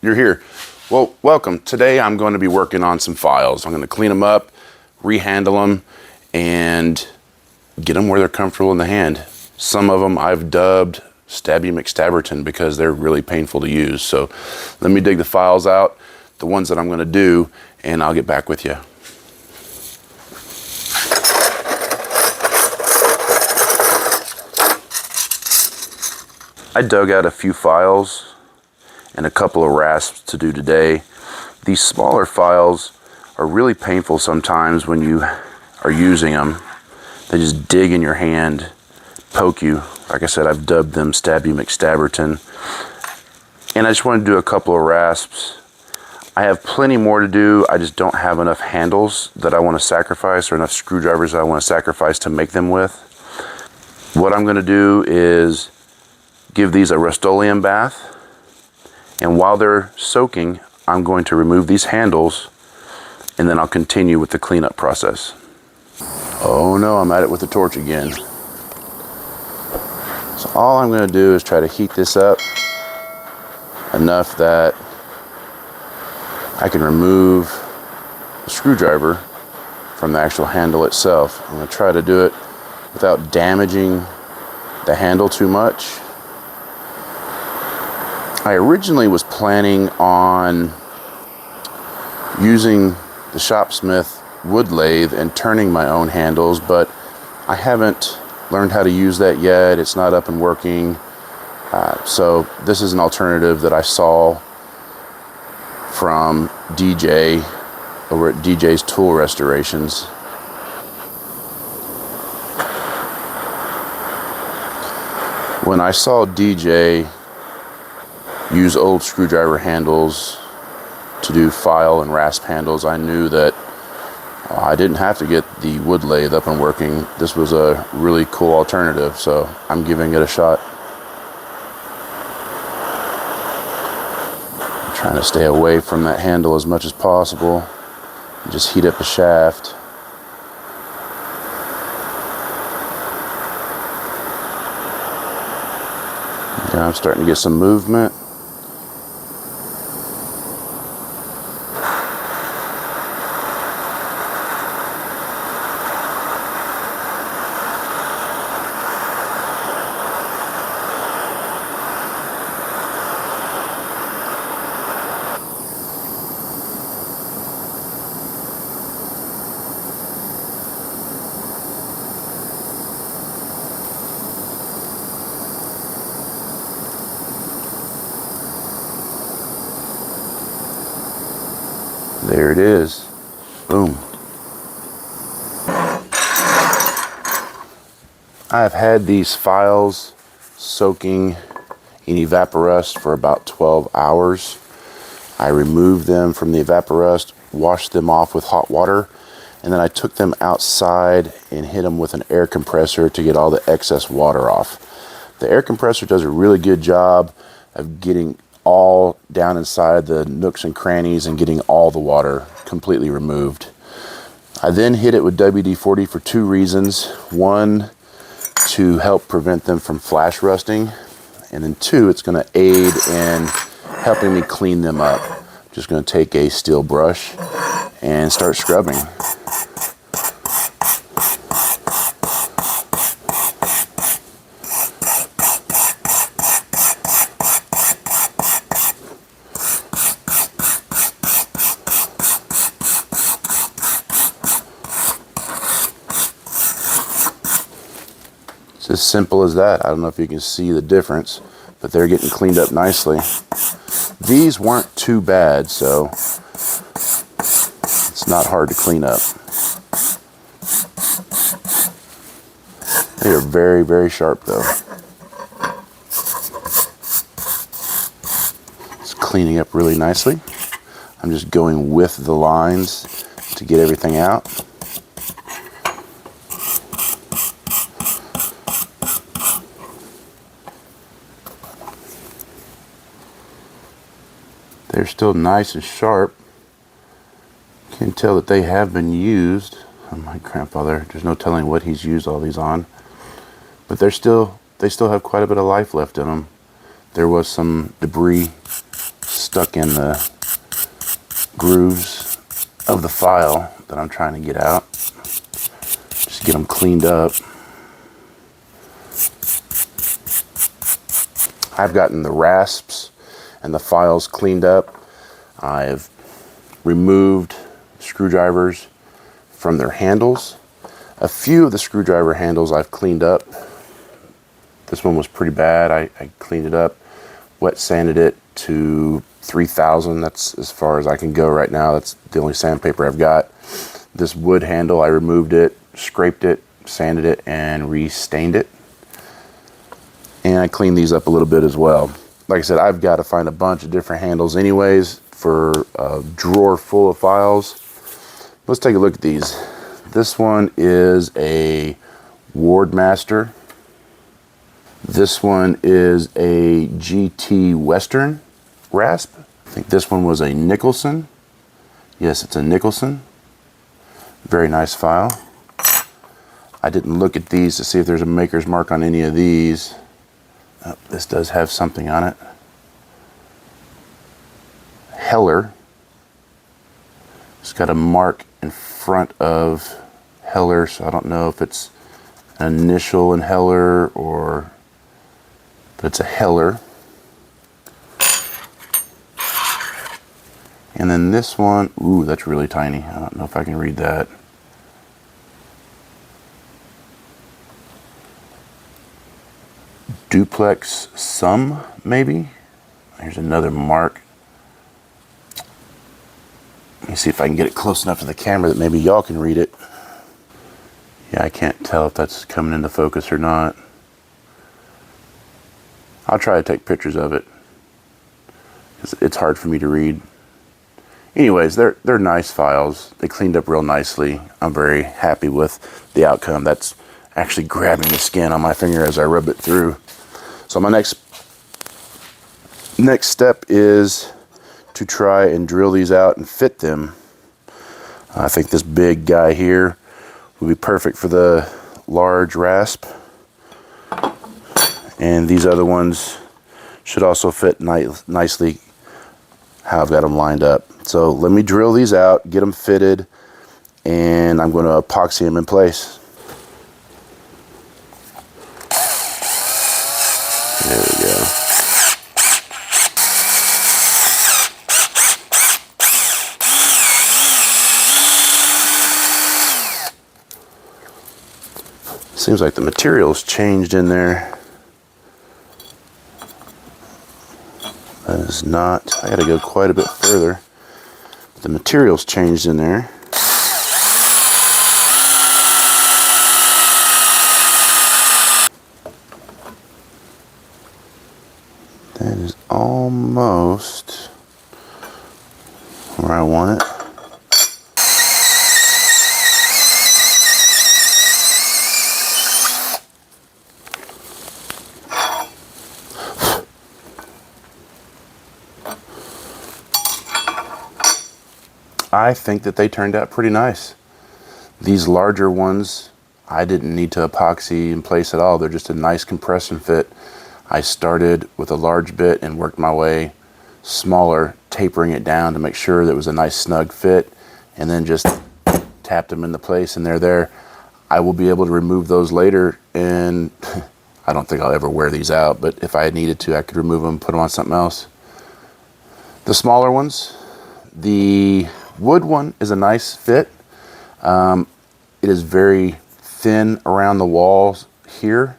you're here. Well, welcome. Today I'm going to be working on some files. I'm going to clean them up, rehandle them, and get them where they're comfortable in the hand. Some of them I've dubbed Stabby McStabberton because they're really painful to use. So let me dig the files out, the ones that I'm going to do, and I'll get back with you. I dug out a few files and a couple of rasps to do today. These smaller files are really painful sometimes when you are using them. They just dig in your hand, poke you. Like I said, I've dubbed them Stabby McStabberton. And I just want to do a couple of rasps. I have plenty more to do. I just don't have enough handles that I want to sacrifice or enough screwdrivers that I want to sacrifice to make them with. What I'm going to do is give these a Rust-Oleum bath, and while they're soaking, I'm going to remove these handles, and then I'll continue with the cleanup process. Oh no, I'm at it with the torch again. So all I'm going to do is try to heat this up enough that I can remove the screwdriver from the actual handle itself. I'm going to try to do it without damaging the handle too much. I originally was planning on using the Shopsmith wood lathe and turning my own handles, but I haven't learned how to use that yet. It's not up and working. So this is an alternative that I saw from DJ over at DJ's Tool Restorations. When I saw DJ use old screwdriver handles to do file and rasp handles, I knew that I didn't have to get the wood lathe up and working. This was a really cool alternative, so I'm giving it a shot. I'm trying to stay away from that handle as much as possible and just heat up the shaft. Now I'm starting to get some movement. There it is. Boom. I've had these files soaking in Evaporust for about 12 hours. I removed them from the Evaporust, washed them off with hot water, and then I took them outside and hit them with an air compressor to get all the excess water off. The air compressor does a really good job of getting all down inside the nooks and crannies and getting all the water completely removed. I then hit it with WD-40 for two reasons. One, to help prevent them from flash rusting, and then two, it's going to aid in helping me clean them up. I'm just going to take a steel brush and start scrubbing. It's as simple as that. I don't know if you can see the difference, but they're getting cleaned up nicely. These weren't too bad, so it's not hard to clean up. They are very, very sharp though. It's cleaning up really nicely. I'm just going with the lines to get everything out. They're still nice and sharp. Can tell that they have been used. Oh, my grandfather, there's no telling what he's used all these on. But they still have quite a bit of life left in them. There was some debris stuck in the grooves of the file that I'm trying to get out. Just get them cleaned up. I've gotten the rasps and the files cleaned up. I've removed screwdrivers from their handles. A few of the screwdriver handles I've cleaned up. This one was pretty bad. I cleaned it up, wet sanded it to 3000. That's as far as I can go right now. That's the only sandpaper I've got. This wood handle, I removed it, scraped it, sanded it, and re-stained it. And I cleaned these up a little bit as well. Like I said, I've got to find a bunch of different handles anyways for a drawer full of files. Let's take a look at these. This one is a Wardmaster. This one is a GT Western rasp. I think this one was a Nicholson. Yes, it's a Nicholson. Very nice file. I didn't look at these to see if there's a maker's mark on any of these. Oh, this does have something on it. Heller. It's got a mark in front of Heller, so I don't know if it's an initial in Heller or, but it's a Heller. And then this one, ooh, that's really tiny. I don't know if I can read that. Duplex Sum, maybe? Here's another mark. Let me see if I can get it close enough to the camera that maybe y'all can read it. Yeah, I can't tell if that's coming into focus or not. I'll try to take pictures of it. It's hard for me to read. Anyways, they're nice files. They cleaned up real nicely. I'm very happy with the outcome. That's actually grabbing the skin on my finger as I rub it through. So my next step is to try and drill these out and fit them. I think this big guy here will be perfect for the large rasp. And these other ones should also fit nicely how I've got them lined up. So let me drill these out, get them fitted, and I'm going to epoxy them in place. There we go. Seems like the material's changed in there. That is not, I gotta go quite a bit further. The material's changed in there. That is almost where I want it. I think that they turned out pretty nice. These larger ones, I didn't need to epoxy in place at all. They're just a nice compression fit. I started with a large bit and worked my way smaller, tapering it down to make sure that it was a nice snug fit, and then just tapped them into place, and they're there. I will be able to remove those later, and I don't think I'll ever wear these out, but if I needed to, I could remove them, put them on something else. The smaller ones, the wood one is a nice fit. It is very thin around the walls here,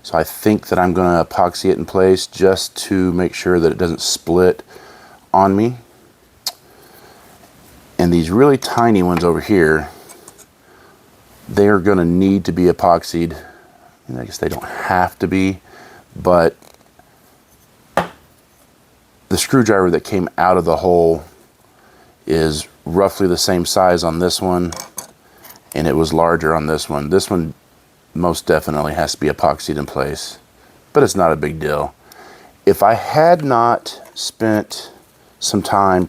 so I think that I'm going to epoxy it in place just to make sure that it doesn't split on me. And these really tiny ones over here, they are going to need to be epoxied. I guess they don't have to be, but the screwdriver that came out of the hole is roughly the same size on this one, and it was larger on this one. This one most definitely has to be epoxied in place, but it's not a big deal. If I had not spent some time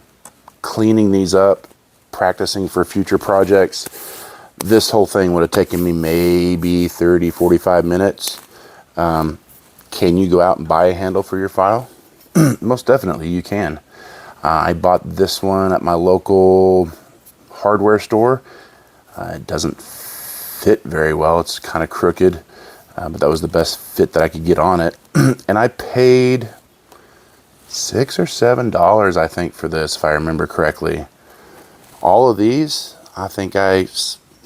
cleaning these up, practicing for future projects, this whole thing would have taken me maybe 30, 45 minutes. Can you go out and buy a handle for your file? Most definitely you can. I bought this one at my local hardware store. It doesn't fit very well. It's kind of crooked, but that was the best fit that I could get on it. And I paid $6 or $7, I think, for this, if I remember correctly. All of these, I think I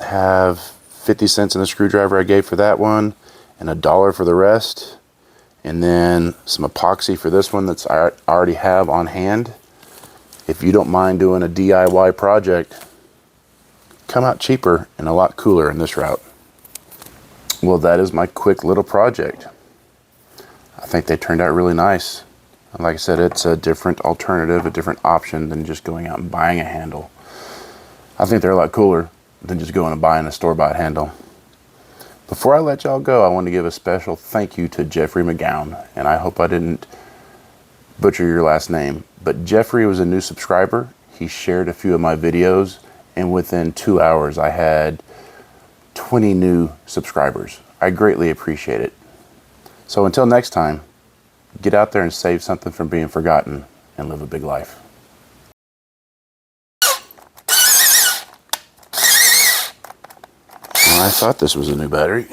have 50 cents in the screwdriver I gave for that one, and $1 for the rest. And then some epoxy for this one that's I already have on hand. If you don't mind doing a DIY project, come out cheaper and a lot cooler in this route. Well, that is my quick little project. I think they turned out really nice. And like I said, it's a different alternative, a different option than just going out and buying a handle. I think they're a lot cooler than just going and buying a store-bought handle. Before I let y'all go, I want to give a special thank you to Jeffrey McGowan, and I hope I didn't butcher your last name, but Jeffrey was a new subscriber. He shared a few of my videos, and within 2 hours I had 20 new subscribers. I greatly appreciate it. So until next time, get out there and save something from being forgotten and live a big life. Well, I thought this was a new battery.